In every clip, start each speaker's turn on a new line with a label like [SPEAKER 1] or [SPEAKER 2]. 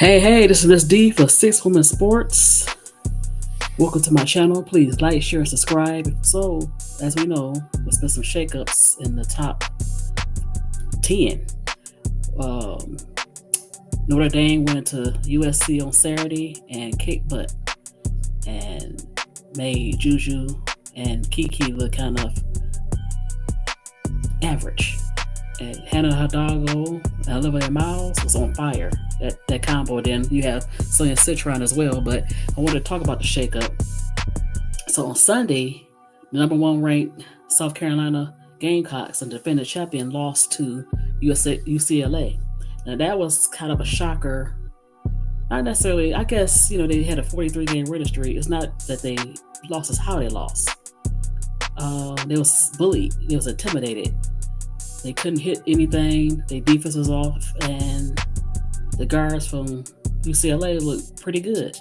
[SPEAKER 1] Hey, this is Miss D for Six Women Sports. Welcome to my channel. Please like, share, and subscribe. So, as we know, there's been some shakeups in the top 10. Um, Notre Dame went to USC on Saturday and kicked butt and made Juju and Kiki look kind of average. And Hannah Hidalgo and Olivia Miles was on fire. That combo. Then you have Sonia Citron as well. But I want to talk about the shakeup. So on Sunday, the number one ranked South Carolina Gamecocks and defending champion lost to UCLA. Now that was kind of a shocker. Not necessarily. I guess they had a 43 game winning streak. It's not that they lost; it's how they lost. They was bullied. They was intimidated. They couldn't hit anything. Their defense was off, and the guards from UCLA looked pretty good.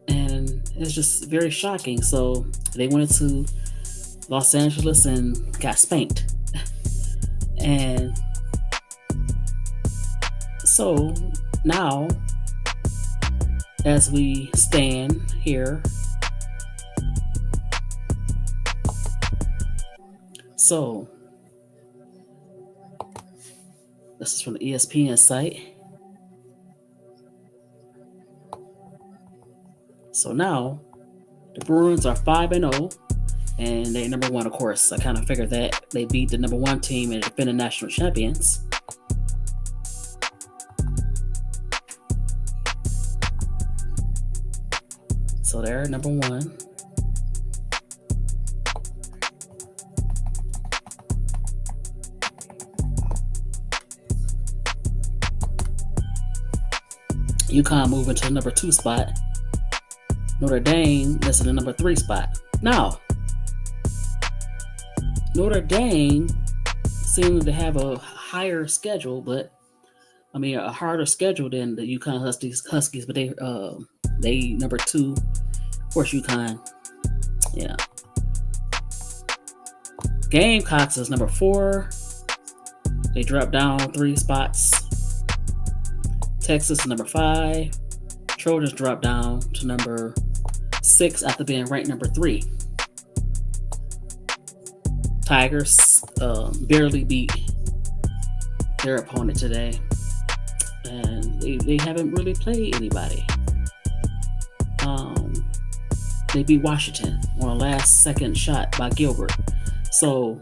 [SPEAKER 1] And it's just very shocking. So they went to Los Angeles and got spanked. And so now, as we stand here, so this is from the ESPN site. So now the Bruins are 5-0, and they're number one, of course. I kind of figured that they beat the number one team and defending national champions. So they're number one. UConn moving to the number 2 spot. Notre Dame is in the number 3 spot. Now, Notre Dame seems to have a higher schedule, a harder schedule than the UConn Huskies, but they number 2. Of course, UConn, yeah. Gamecocks is number 4. They dropped down 3 spots. Texas is number 5. Trojans dropped down to number 6 after being ranked number 3. Tigers barely beat their opponent today, and they haven't really played anybody. They beat Washington on a last-second shot by Gilbert. So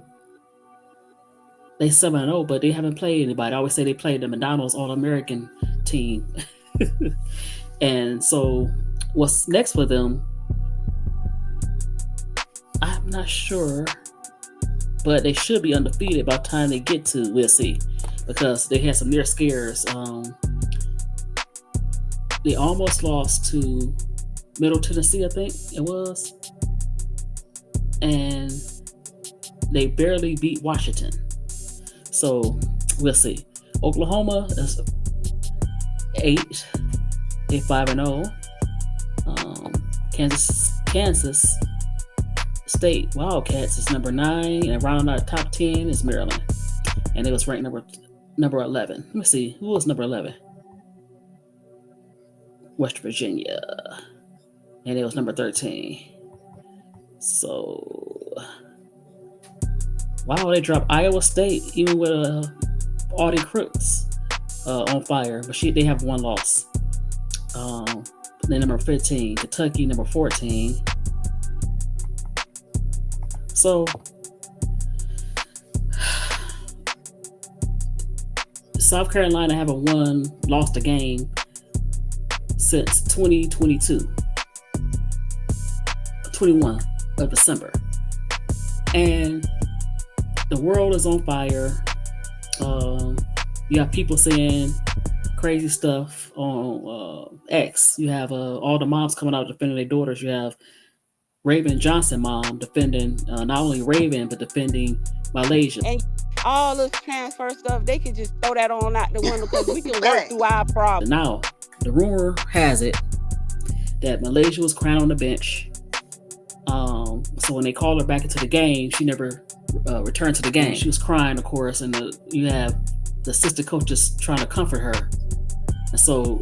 [SPEAKER 1] they 7-0, but they haven't played anybody. I always say they played the McDonald's All-American team. And so what's next for them, I'm not sure, but they should be undefeated by the time they get to, we'll see, because they had some near scares. They almost lost to Middle Tennessee, I think it was, and they barely beat Washington. So we'll see. Oklahoma is 8. They're 5-0. Kansas State Wildcats is number 9, and rounding out top 10 is Maryland, and it was ranked number 11. Let me see, who was number 11? West Virginia, and it was number 13. So, wow, they dropped Iowa State even with Audie Crooks on fire, but they have one loss. Then number 15, Kentucky, number 14. So, South Carolina haven't lost a game since 2022, 21 of December. And the world is on fire. You have people saying crazy stuff on X. You have all the moms coming out defending their daughters. You have Raven Johnson mom defending not only Raven, but defending Malaysia.
[SPEAKER 2] And all this transfer stuff, they can just throw that on out the window because we can work through our problems.
[SPEAKER 1] Now, the rumor has it that Malaysia was crying on the bench. So when they called her back into the game, she never returned to the game. She was crying, of course, and you have the assistant coaches trying to comfort her. And so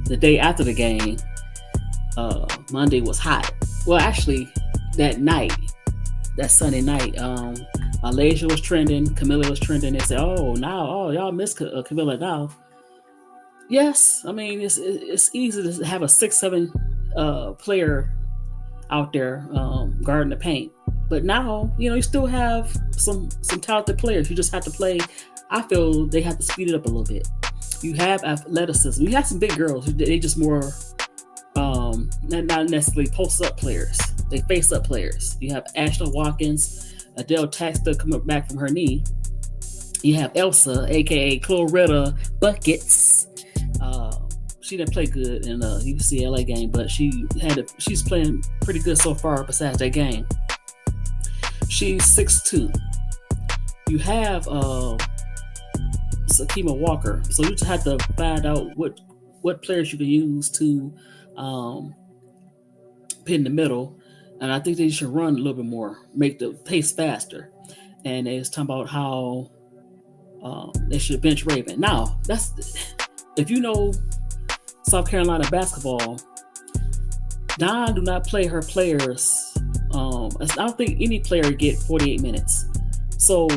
[SPEAKER 1] the day after the game, Monday was hot. Well, actually, that night, that Sunday night, Malaysia was trending, Camilla was trending. They said, "Oh, now, oh, y'all miss Camilla now." Yes, I mean it's easy to have a 6-7 player out there guarding the paint, but now you still have some talented players. You just have to play. I feel they have to speed it up a little bit. You have athleticism. You have some big girls. They just more not necessarily post up players. They face up players. You have Ashley Watkins, Adele Taxter coming back from her knee. You have Elsa, aka Chloretta Buckets. Uh, she didn't play good in the UCLA game, but she's playing pretty good so far. Besides that game, she's 6'2". You have Sakima Walker, so you just have to find out what players you can use to um, pin in the middle, and I think they should run a little bit more, make the pace faster. And it's talking about how they should bench Raven. Now, that's if you know South Carolina basketball, Don do not play her players. I don't think any player get 48 minutes. So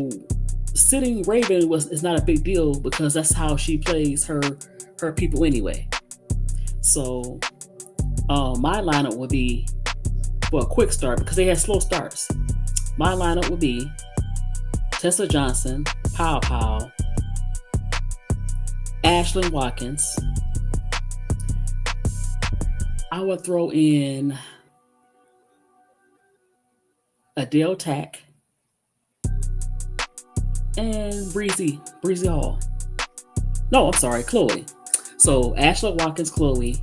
[SPEAKER 1] sitting Raven is not a big deal because that's how she plays her people anyway. So my lineup would be for a quick start because they had slow starts. My lineup would be Tessa Johnson, Pow Pow, Ashlyn Watkins. I would throw in Adele Tack and Breezy Hall. No, I'm sorry, Chloe. So Ashley Watkins, Chloe,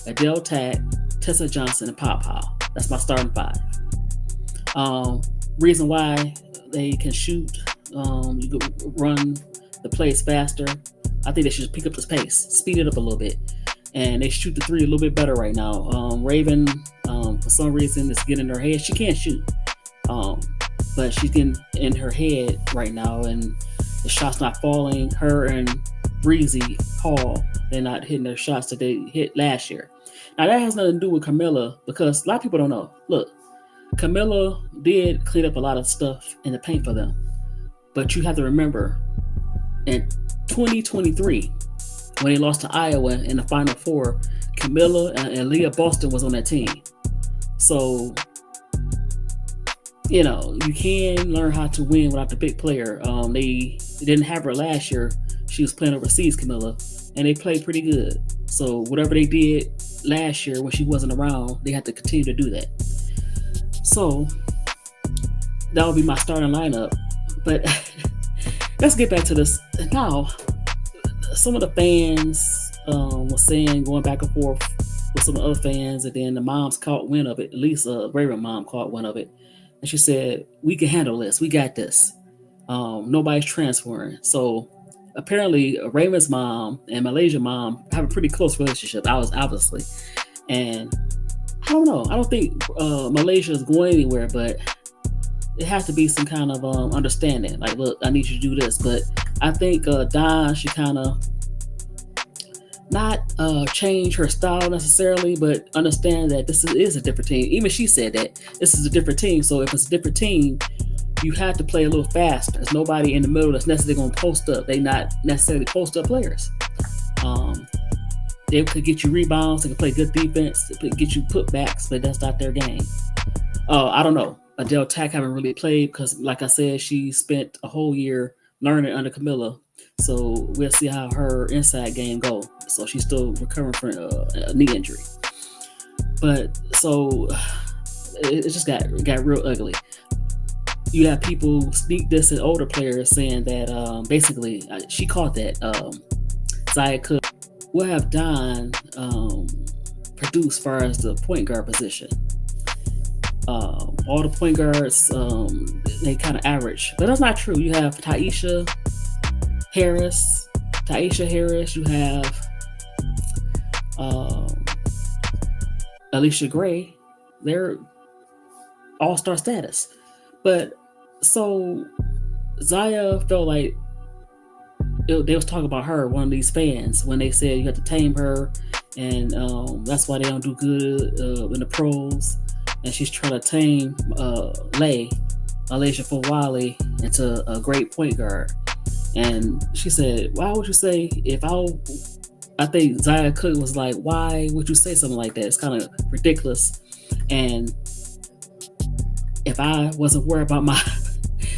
[SPEAKER 1] Adele Tack, Tessa Johnson, and Pow Pow. That's my starting five. Reason why they can shoot, you could run the plays faster. I think they should pick up the pace, speed it up a little bit, and they shoot the three a little bit better right now. Raven, for some reason, is getting in her head. She can't shoot, but she's getting in her head right now, and the shots not falling. Her and Breezy Hall, they're not hitting their shots that they hit last year. Now that has nothing to do with Camilla because a lot of people don't know. Look, Camilla did clean up a lot of stuff in the paint for them, but you have to remember in 2023 when they lost to Iowa in the Final Four, Camilla and Leah Boston was on that team. So you can learn how to win without the big player. They didn't have her last year. She was playing overseas, Camilla, and they played pretty good. So whatever they did last year when she wasn't around, they had to continue to do that. So that would be my starting lineup. But let's get back to this. Now, some of the fans were saying, going back and forth with some other fans, and then the moms caught wind of it. At least Raven mom caught wind of it. And she said, "We can handle this. We got this. Nobody's transferring." So apparently, Raven's mom and Malaysia mom have a pretty close relationship. Obviously, and I don't know. I don't think Malaysia is going anywhere, but it has to be some kind of understanding. Like, look, I need you to do this. But I think Don should kind of not change her style necessarily, but understand that this is a different team. Even she said that this is a different team. So if it's a different team, you have to play a little faster. There's nobody in the middle that's necessarily going to post up. They not necessarily post up players. They could get you rebounds. They can play good defense. They could get you putbacks, but that's not their game. I don't know. Adele Tack haven't really played because, like I said, she spent a whole year learning under Camilla. So we'll see how her inside game go. So she's still recovering from a knee injury. But so it just got real ugly. You have people sneak this at older players saying that basically she caught that Zaya could. We'll have Don produce as far as the point guard position. All the point guards they kind of average, but that's not true. You have Taisha Harris. You have Alicia Gray. They're all-star status. But so Zaya felt like they was talking about her, one of these fans, when they said you have to tame her, and that's why they don't do good in the pros. And she's trying to tame Alicia Fawali into a great point guard. And she said, "Why would you say if I think Zaya Cook was like, why would you say something like that? It's kind of ridiculous. And if I wasn't worried about my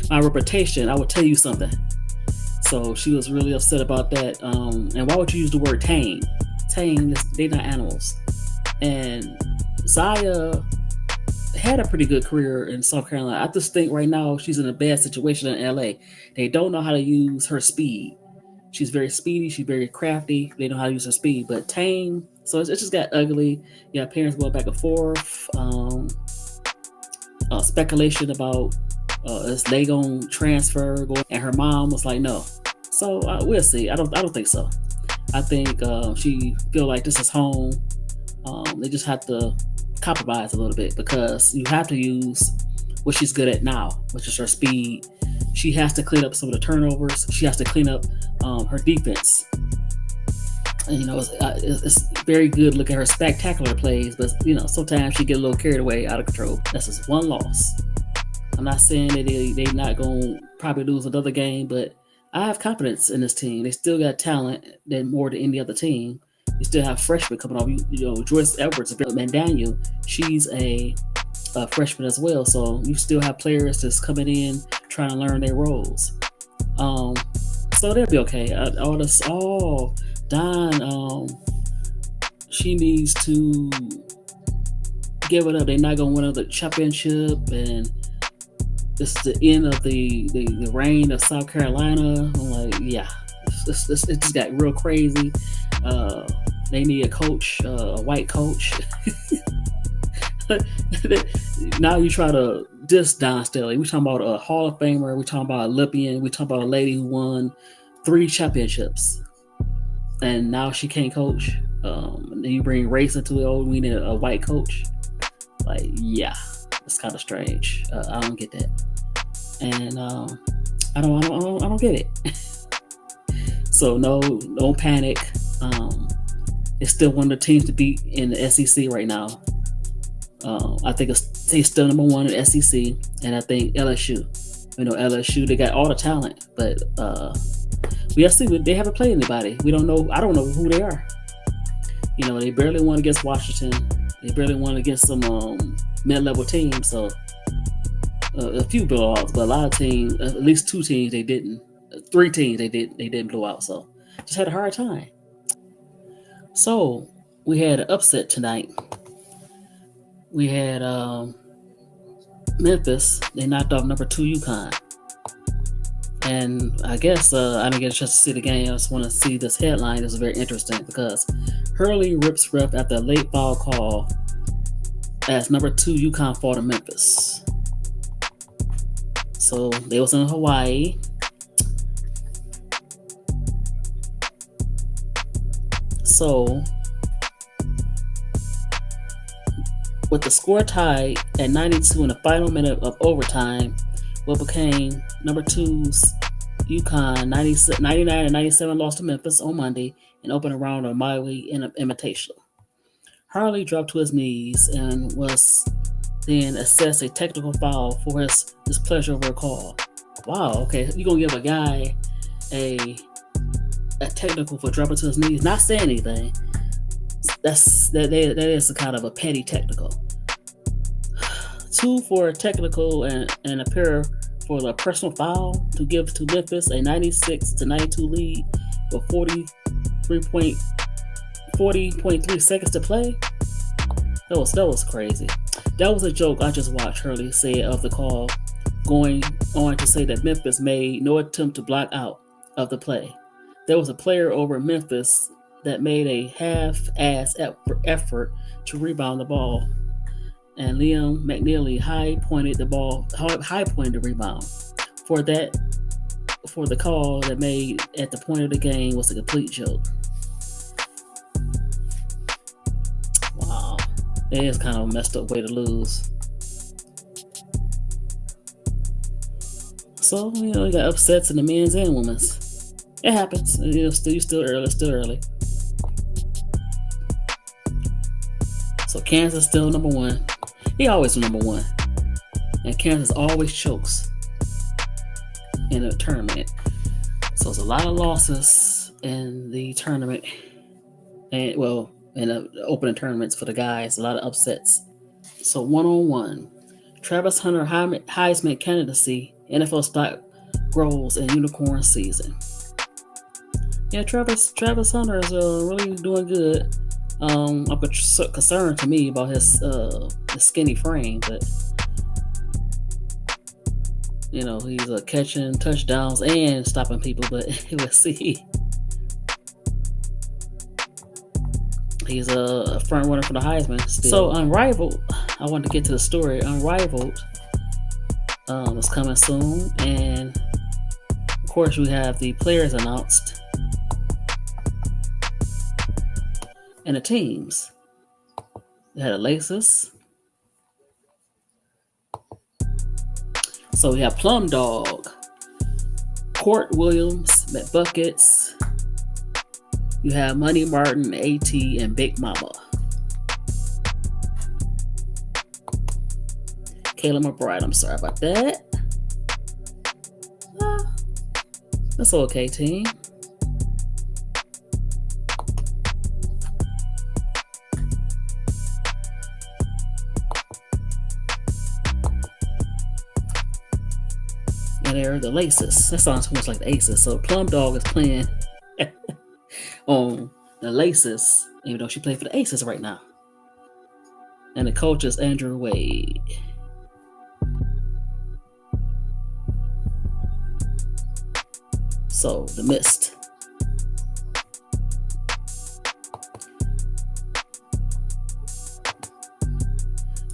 [SPEAKER 1] my reputation, I would tell you something." So she was really upset about that. And why would you use the word tame? Tame, they're not animals. And Zaya had a pretty good career in South Carolina. I just think right now she's in a bad situation in LA. They don't know how to use her speed. She's very speedy. She's very crafty. They know how to use her speed, but tame. So it just got ugly. You got parents going back and forth. Speculation about is they gonna transfer? And her mom was like, no. So we'll see. I don't think so. I think she feel like this is home. They just have to compromise a little bit because you have to use what she's good at now, which is her speed. She has to clean up some of the turnovers. She has to clean up her defense. And, it's very good. Look at her spectacular plays, but sometimes she get a little carried away, out of control. That's just one loss. I'm not saying that they not gonna probably lose another game, but I have confidence in this team. They still got talent than more than any other team. You still have freshmen coming off. Joyce Edwards, Mandaniel, she's a freshman as well. So you still have players that's coming in trying to learn their roles. So they'll be okay. Don, she needs to give it up. They're not gonna win another championship, and this is the end of the reign of South Carolina. I'm like, yeah, it just got real crazy. They need a coach, a white coach. Now you try to diss Don Staley. We're talking about a Hall of Famer. We're talking about a Olympian. We're talking about a lady who won 3 championships, and now she can't coach. And then you bring race into it. Oh, we need a white coach. Like, yeah, it's kind of strange. I don't get that, and I don't get it. So no panic. It's still one of the teams to beat in the SEC right now. I think it's still number 1 in the SEC, and I think LSU. LSU, they got all the talent, but we see they haven't played anybody. We don't know. I don't know who they are. They barely won against Washington. They barely won against some mid-level teams. So a few blowouts, but a lot of teams, at least 2 teams, they didn't. 3 teams they didn't blow out. So just had a hard time. So we had an upset tonight. We had Memphis. They knocked off number 2 UConn. And I guess I didn't get a chance to see the game. I just want to see this headline. This is very interesting because Hurley rips ref after a late foul call as number 2 UConn fall to Memphis. So they was in Hawaii. So with the score tied at 92 in the final minute of overtime, what became number 2's UConn 99 and 97 lost to Memphis on Monday and opened a round of Maui Invitational. Harley dropped to his knees and was then assessed a technical foul for his displeasure over a call. Wow, okay, you're gonna give a guy a technical for dropping to his knees, not saying anything. That is a kind of a petty technical. 2 for a technical and a pair for the personal foul to give to Memphis a 96-92 lead with 40.3 seconds to play. That was crazy. That was a joke I just watched Hurley say of the call, going on to say that Memphis made no attempt to block out of the play. There was a player over Memphis that made a half-ass effort to rebound the ball, and Liam McNeely high-pointed the rebound. For the call that made at the point of the game was a complete joke. Wow, it is kind of a messed up way to lose. So, we got upsets in the men's and women's. It happens. You still early. Still early. So Kansas still number one. He always number one, and Kansas always chokes in a tournament. So it's a lot of losses in the tournament, and well, in the opening tournaments for the guys. A lot of upsets. So 1-on-1, Travis Hunter Heisman candidacy. NFL stock grows in unicorn season. Yeah, Travis Hunter is really doing good. I'm concerned to me about his skinny frame, but he's catching touchdowns and stopping people. But we'll see. He's a front runner for the Heisman still. So Unrivaled, I want to get to the story. Unrivaled is coming soon, and of course we have the players announced and the teams. We had a Laces. So we have Plum Dog, Court Williams, McBuckets. You have Money Martin, AT, and Big Mama. Kayla McBride, I'm sorry about that. That's okay, team. And there are the Laces. That sounds too much like the Aces. So Plum Dog is playing on the Laces, even though she played for the Aces right now. And the coach is Andrew Wade. So the Mist.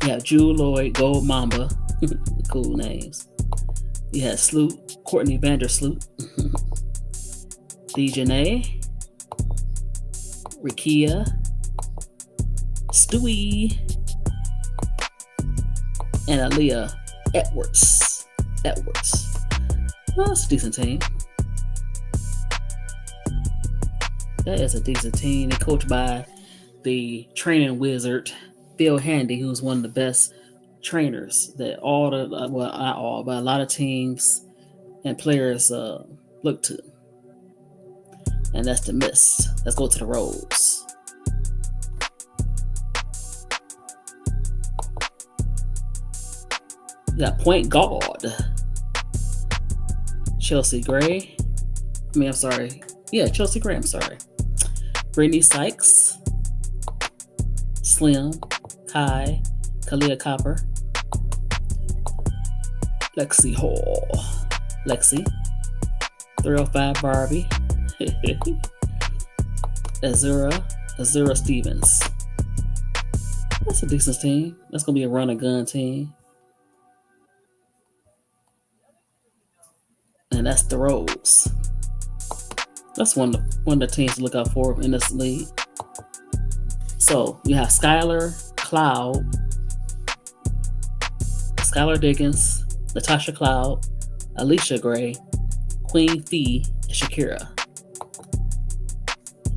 [SPEAKER 1] You have Jewel Lloyd, Gold Mamba. Cool names. You have Sloot, Courtney Vandersloot. Dejanay, Rikia, Stewie, and Aaliyah Edwards. Well, that's a decent team. That is a decent team. They're coached by the training wizard, Phil Handy, who's one of the best trainers that not all, but a lot of teams and players look to. And that's the Mist. Let's go to the Rose. You got point guard Chelsea Gray. Chelsea Gray, I'm sorry. Brittany Sykes, Slim, Kai, Kalia Copper, Lexi Hall, 305 Barbie, Azura Stevens. That's a decent team. That's going to be a run and gun team. And that's the Rose. That's one of the teams to look out for in this league. So you have Skylar Diggins, Natasha Cloud, Alicia Gray, Queen Fee, and Shakira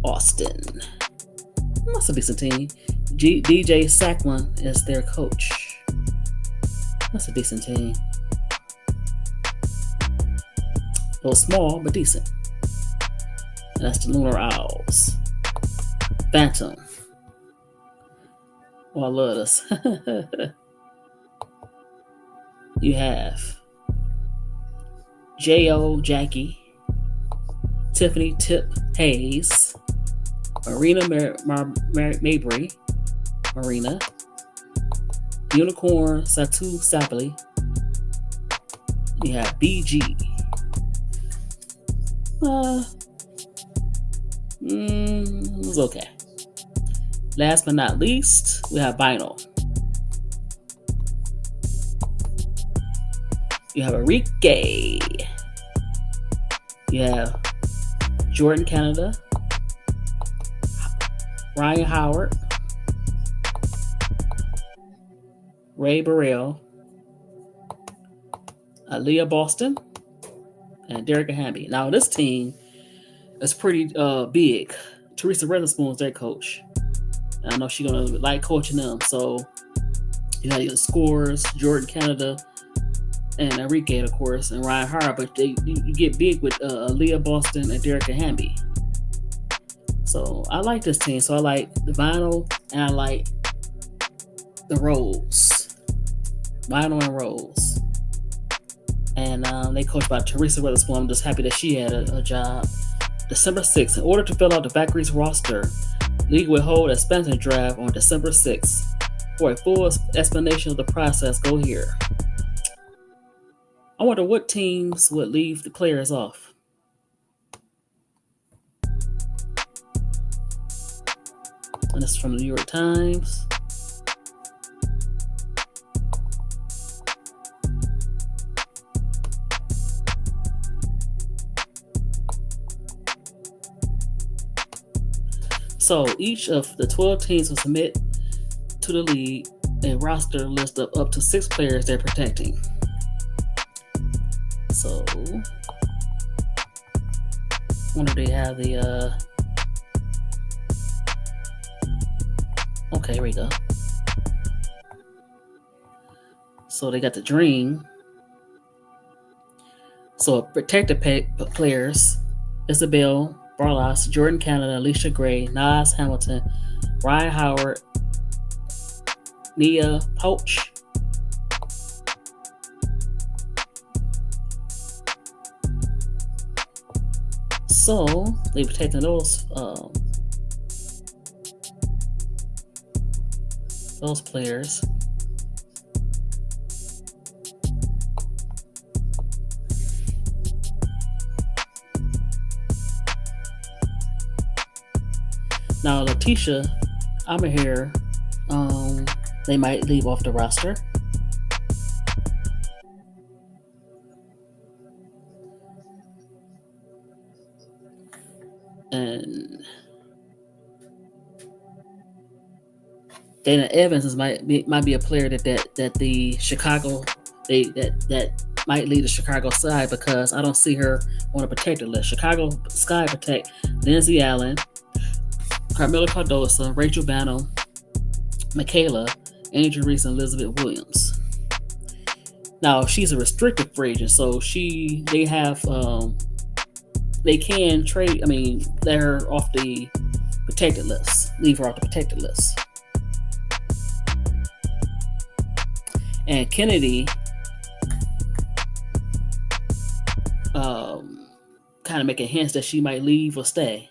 [SPEAKER 1] Austin. That's a decent team. DJ Sacklin is their coach. That's a decent team. A little small, but decent. And that's the Lunar Owls. Phantom. Oh, I love this. You have J.O. Jackie, Tiffany Tip Hayes, Marina Mabry, Marina, Unicorn Satu Sapali. You have BG. It was okay. Last but not least, we have Vinyl. You have Enrique. You have Jordan Canada, Ryan Howard, Ray Burrell, Aaliyah Boston, and Derek Hamby. Now this team It's pretty big. Teresa Weatherspoon's their coach. And I know she's gonna like coaching them. So you got your scorers, Jordan Canada and Enrique, of course, and Ryan Hart, but you get big with Leah Boston and Derek Hamby. So I like this team. So I like the Vinyl and I like the Rose. Vinyl and Rose. And they coached by Teresa Weatherspoon. I'm just happy that she had a job. December 6th. In order to fill out the Valkyries roster, League will hold a expansion draft on December 6th. For a full explanation of the process, go here. I wonder what teams would leave the players off. And this is from the New York Times. So each of the 12 teams will submit to the league a roster list of up to 6 players they're protecting. So, wonder if they have the. Okay, here we go. So they got the Dream. So protected players: Isabel Barlas, Jordan Canada, Alicia Gray, Nas Hamilton, Ryan Howard, Nia Poach, so they were taking those players. Now Letitia, I'm here. They might leave off the roster. And Dana Evans might be a player that the Chicago that might lead the Chicago side because I don't see her on a protected list. Chicago Sky protect Lindsay Allen, Carmela Cardosa, Rachel Bano, Michaela, Angel Reese, and Elizabeth Williams. Now she's a restricted free agent, so they can trade. I mean, let her off the protected list. Leave her off the protected list. And Kennedy, kind of making hints that she might leave or stay.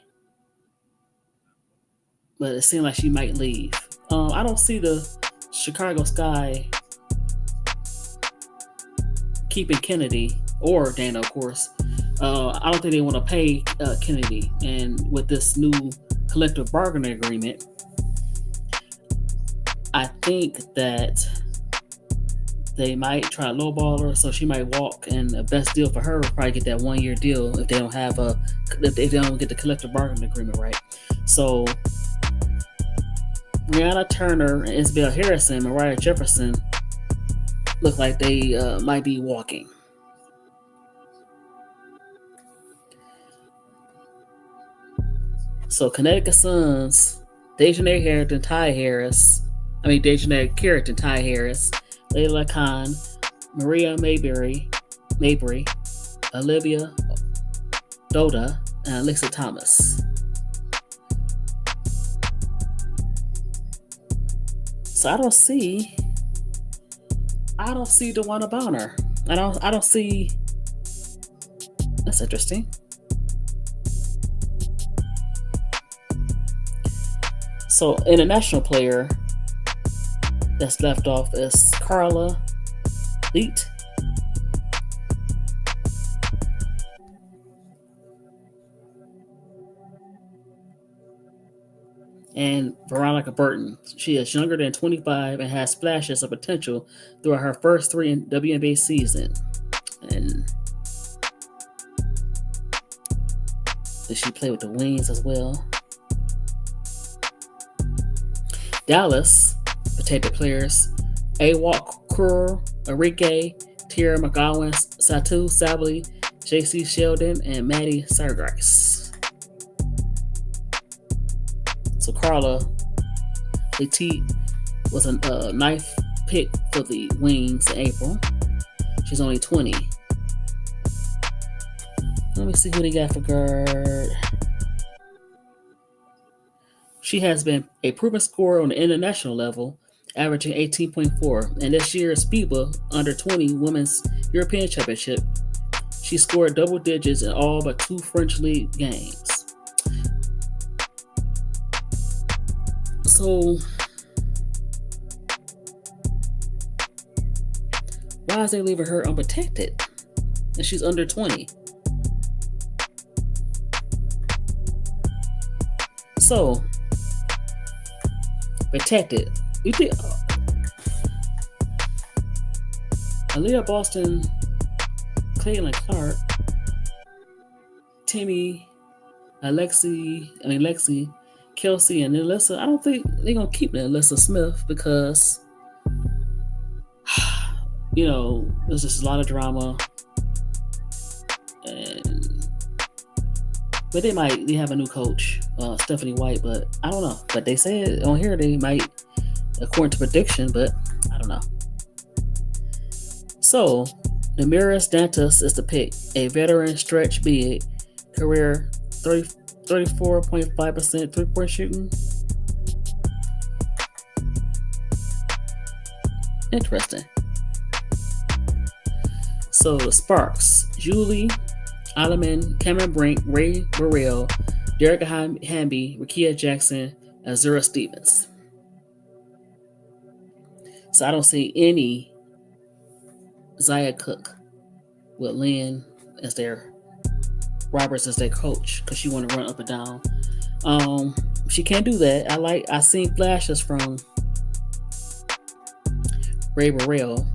[SPEAKER 1] But it seems like she might leave. I don't see the Chicago Sky keeping Kennedy or Dana, of course. I don't think they want to pay Kennedy. And with this new collective bargaining agreement, I think that they might try to lowball her, so she might walk. And the best deal for her would probably get that 1-year deal if they don't get the collective bargaining agreement right. So Brianna Turner and Isabel Harrison, Mariah Jefferson look like they might be walking. So Connecticut Suns, Dejanay Carrington, Ty Harris, Layla Khan, Maria Mayberry, Olivia Doda, and Alexa Thomas. So I don't see DeWanna Bonner. I don't see. That's interesting. So international player that's left off is Carla Leet. And Veronica Burton. She is younger than 25 and has flashes of potential throughout her first 3 WNBA season. And did she play with the Wings as well? Dallas protected players: Awak Kur, Enrique, Tierra McGowan, Satu Sably, JC Sheldon, and Maddie Sargrice. So Carla Petit was a ninth pick for the Wings in April. She's only 20. Let me see who they got for guard. She has been a proven scorer on the international level, averaging 18.4. And this year's FIBA Under 20 Women's European Championship, she scored double digits in all but 2 French League games. So, why is they leaving her unprotected? And she's under 20. So, protected. You think Aaliyah Boston, Caitlin Clark, Timmy, Lexi, Kelsey, and Alyssa. I don't think they're gonna keep Alyssa Smith because there's just a lot of drama, but they have a new coach, Stephanie White, but I don't know. But they said on here they might, according to prediction, but I don't know. So, Damaris Dantas is the pick, a veteran stretch big, career 34.5% three-point shooting. Interesting. So the Sparks: Julie Alleman, Cameron Brink, Ray Burrell, Derek Hamby, Rakia Jackson, Azura Stevens. So I don't see any Zaya Cook with Lynn as their Roberts as their coach because she want to run up and down. She can't do that. I seen flashes from Ray Burrell,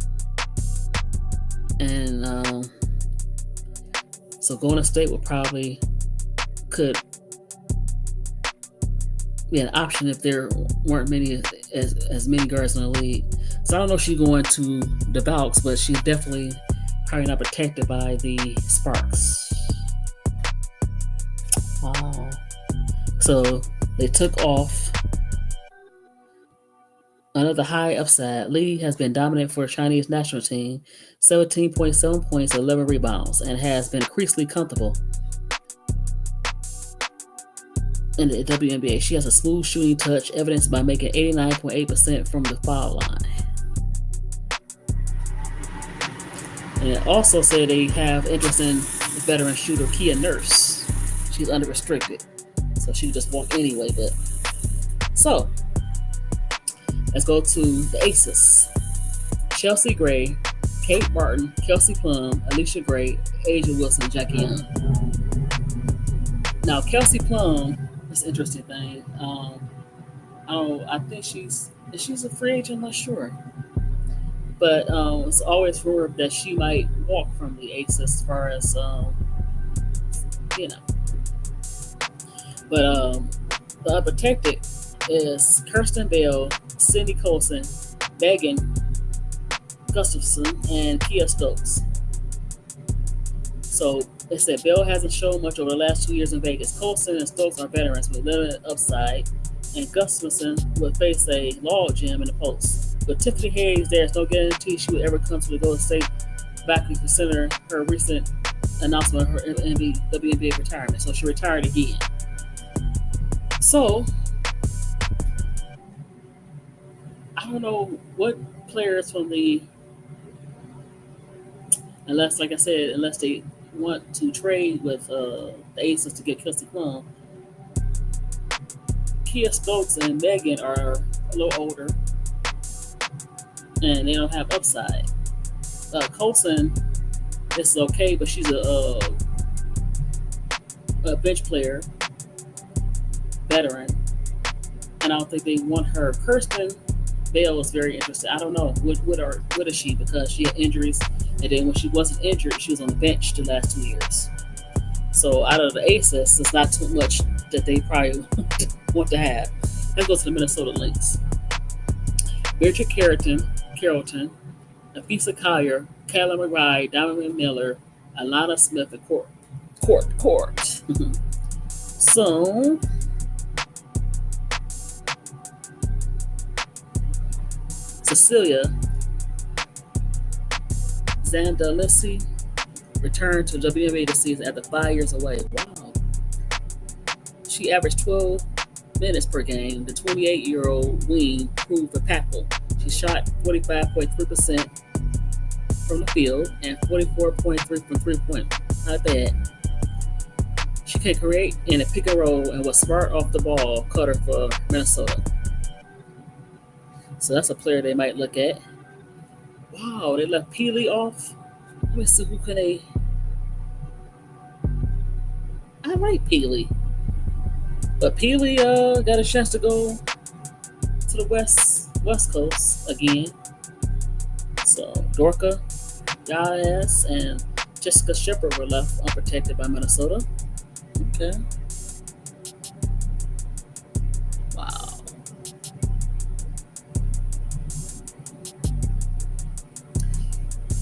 [SPEAKER 1] and so Golden State would probably could be an option if there weren't as many guards in the league. So I don't know if she's going to the Valks, but she's definitely probably not protected by the Sparks. Wow. So they took off another high upside. Lee has been dominant for the Chinese national team, 17.7 points, 11 rebounds, and has been increasingly comfortable in the WNBA. She has a smooth shooting touch, evidenced by making 89.8% from the foul line. And it also said they have interest in the veteran shooter Kia Nurse. She's unrestricted, so she just walk anyway. But so let's go to the Aces: Chelsea Gray, Kate Martin, Kelsey Plum, Alicia Gray, Asia Wilson, Jackie Young. Now Kelsey Plum, it's an interesting thing. I think she's a free agent. I'm not sure. But it's always rumored that she might walk from the Aces as far as, But the unprotected is Kirsten Bell, Cindy Colson, Megan Gustafson, and Kia Stokes. So it said Bell hasn't shown much over the last 2 years in Vegas. Colson and Stokes are veterans with limited upside, and Gustafson will face a log jam in the post. With Tiffany Hayes, there's no guarantee she would ever come to the Golden State back and consider her recent announcement of her WNBA retirement. So she retired again. So I don't know what players from unless they want to trade with the Aces to get Kelsey Plum. Kia Stokes and Megan are a little older, and they don't have upside. Colson is okay, but she's a bench player, veteran, and I don't think they want her. Kirsten Bale is very interesting. I don't know what is she, because she had injuries, and then when she wasn't injured, she was on the bench the last 2 years. So out of the Aces, it's not too much that they probably want to have. Let's go to the Minnesota Lynx. Beatrice Carrollton, Nafisa Collier, Kayla McBride, Diamond Miller, Alana Smith, and Court. So Cecilia Zandalisi returned to WNBA this season after 5 years away. Wow. She averaged 12 minutes per game. The 28-year-old wing proved impactful. She shot 45.3% from the field and 44.3% from three-point. Not bad. She can create in a pick and roll and was smart off the ball cutter for Minnesota. So that's a player they might look at. Wow, they left Peely off. Let me see who can they. I like Peely, but Peely got a chance to go to the West Coast again. So Dorka, Yaz, and Jessica Shepard were left unprotected by Minnesota. Okay. Wow.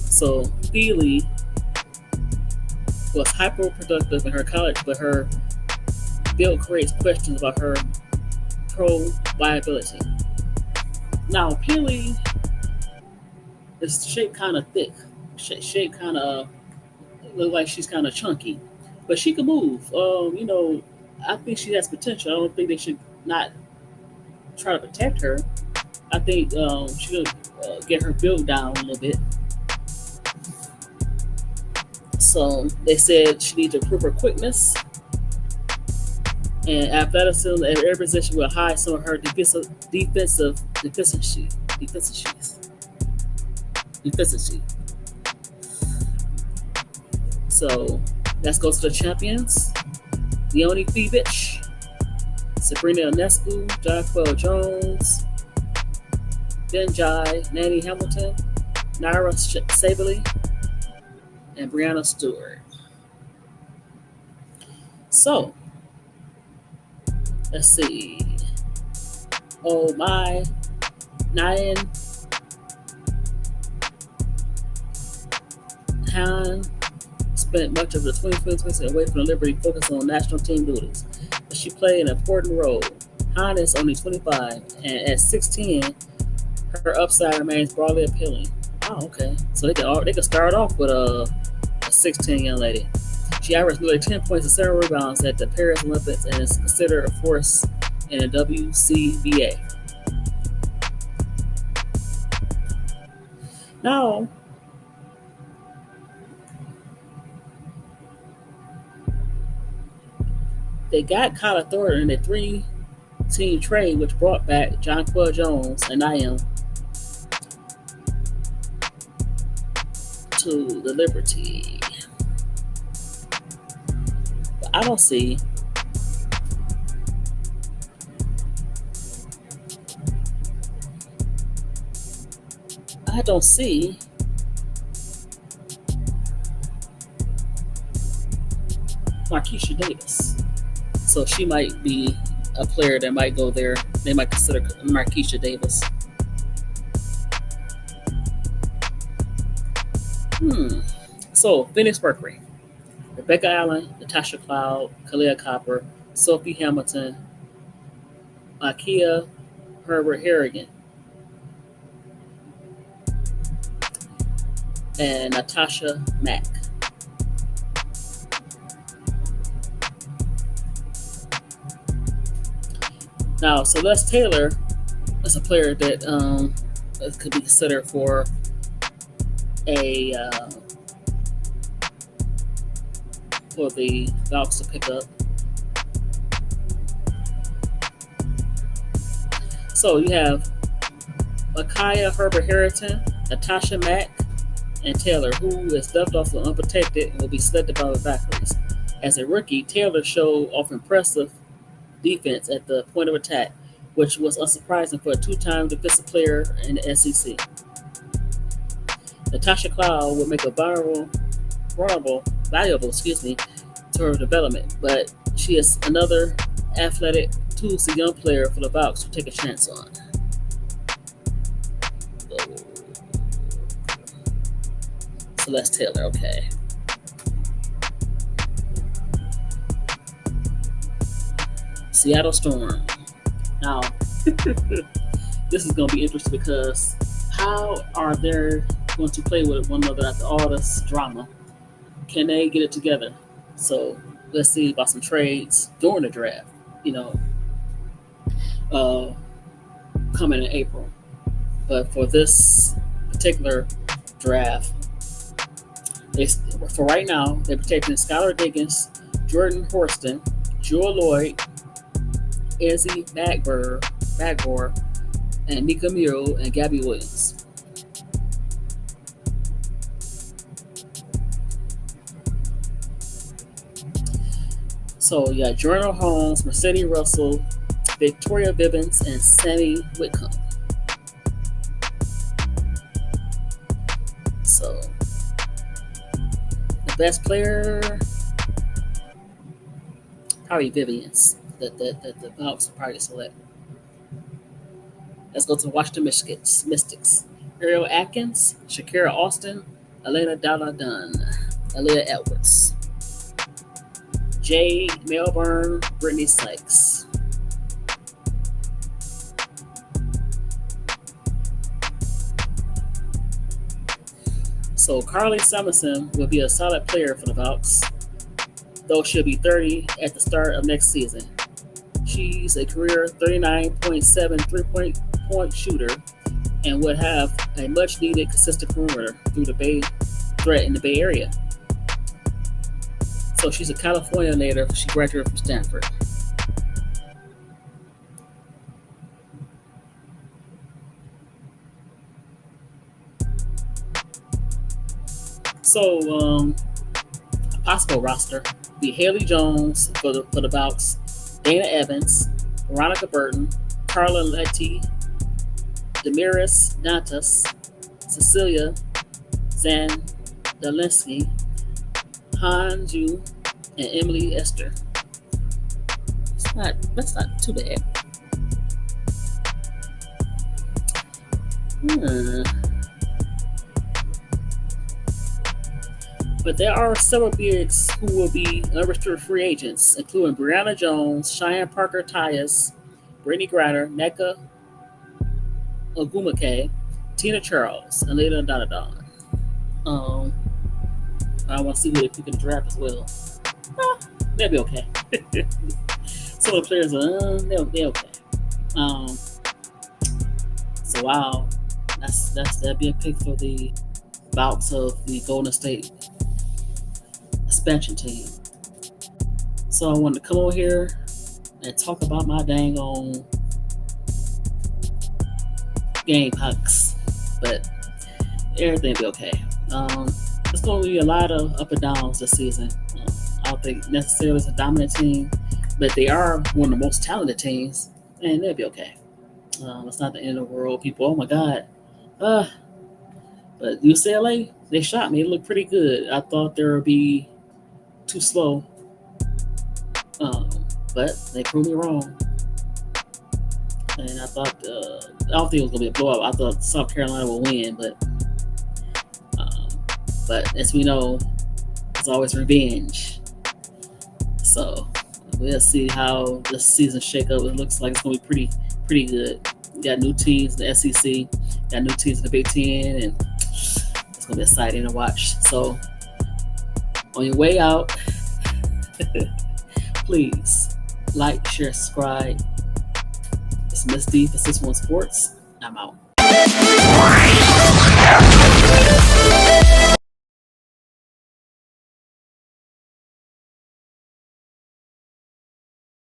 [SPEAKER 1] So Feely was hyper productive in her college, but her build creates questions about her pro viability. Now, Peely is shaped kind of thick, shaped kind of look like she's kind of chunky, but she can move. I think she has potential. I don't think they should not try to protect her. I think she could get her build down a little bit. So they said she needs to improve her quickness and athleticism at every position will hide some of her deficiencies. Deficiency. So let's go to the champions. Leonie Fevich, Sabrina Ionescu, Jonquel Jones, Benjai, Nanny Hamilton, Naira Sabely, and Brianna Stewart. So, let's see. Oh my, Nyan Han spent much of the 2020 away from the Liberty, focused on national team duties. But she played an important role. Han is only 25, and at 16, her upside remains broadly appealing. Oh, okay. So they can start off with a 16 young lady. She averaged nearly 10 points and 7 rebounds at the Paris Olympics and is considered a force in the WCBA. Now, they got Kyla Thornton in a 3-team trade, which brought back Jonquel Jones and Niam to the Liberty. But I don't see Marquisha Davis. So she might be a player that might go there. They might consider Marquisha Davis. So Phoenix Mercury, Rebecca Allen, Natasha Cloud, Kalia Copper, Sophie Hamilton, Akia Herbert Harrigan, and Natasha Mack. Now, Celeste Taylor is a player that could be considered for for the Valks to pick up. So you have Micaiah Herbert Harrington, Natasha Mack, and Taylor, who is left off the unprotected and will be selected by the Valkyries. As a rookie, Taylor showed off impressive defense at the point of attack, which was unsurprising for a two-time defensive player in the SEC. Natasha Cloud will make a valuable to her development, but she is another athletic, toolsy young player for the Valks to take a chance on. Celeste Taylor, okay. Seattle Storm. Now, this is going to be interesting because how are they going to play with one another after all this drama? Can they get it together? So let's see about some trades during the draft. You know, uh, coming in April. But for this particular draft, they for right now they're protecting Skylar Diggins, Jordan Horston, Jewel Lloyd, Izzy Magbor, and Nika Muro and Gabby Williams. So you got Jordan Holmes, Mercedes Russell, Victoria Bivens, and Sammy Whitcomb. So the best player, probably Vivian's that the Hawks will probably select. Let's go to Washington Mystics. Ariel Atkins, Shakira Austin, Elena Dalla Dunn, Aaliyah Edwards, Jay Melbourne, Brittany Sykes. So Carly Summerson will be a solid player for the Hawks, though she'll be 30 at the start of next season. She's a career 39.7 three-point shooter and would have a much-needed consistent perimeter through the Bay threat in the Bay Area. So she's a California native. She graduated from Stanford. So possible roster be Haley Jones for the Bucks, Dana Evans, Veronica Burton, Carla Letty, Demiris Dantas, Cecilia Zandalinsky, Han Ju, and Emily Esther. That's not too bad. But there are several bigs who will be unrestricted free agents, including Brianna Jones, Cheyenne Parker Tyus, Brittany Griner, Neka Ogumake, Tina Charles, and Lena Donadon. Um, I want to see who they pick in the draft as well. They'll be okay. Some of the players are they're okay. Um, so wow, that'd be a pick for the bouts of the Golden State expansion team. So I wanted to come over here and talk about my dang on Gamecocks, but everything will be okay. It's going to be a lot of up and downs this season. I don't think necessarily it's a dominant team, but they are one of the most talented teams, and they'll be okay. It's not the end of the world. People, oh my God. But UCLA, they shot me. It looked pretty good. I thought they would be too slow, but they proved me wrong. And I thought, I don't think it was going to be a blowout. I thought South Carolina would win, but as we know, it's always revenge. So we'll see how this season shake up. It looks like it's going to be pretty good. We got new teams in the SEC, got new teams in the Big Ten, and it's going to be exciting to watch. So on your way out, please like, share, subscribe. It's Miss D for 61 Sports. I'm out.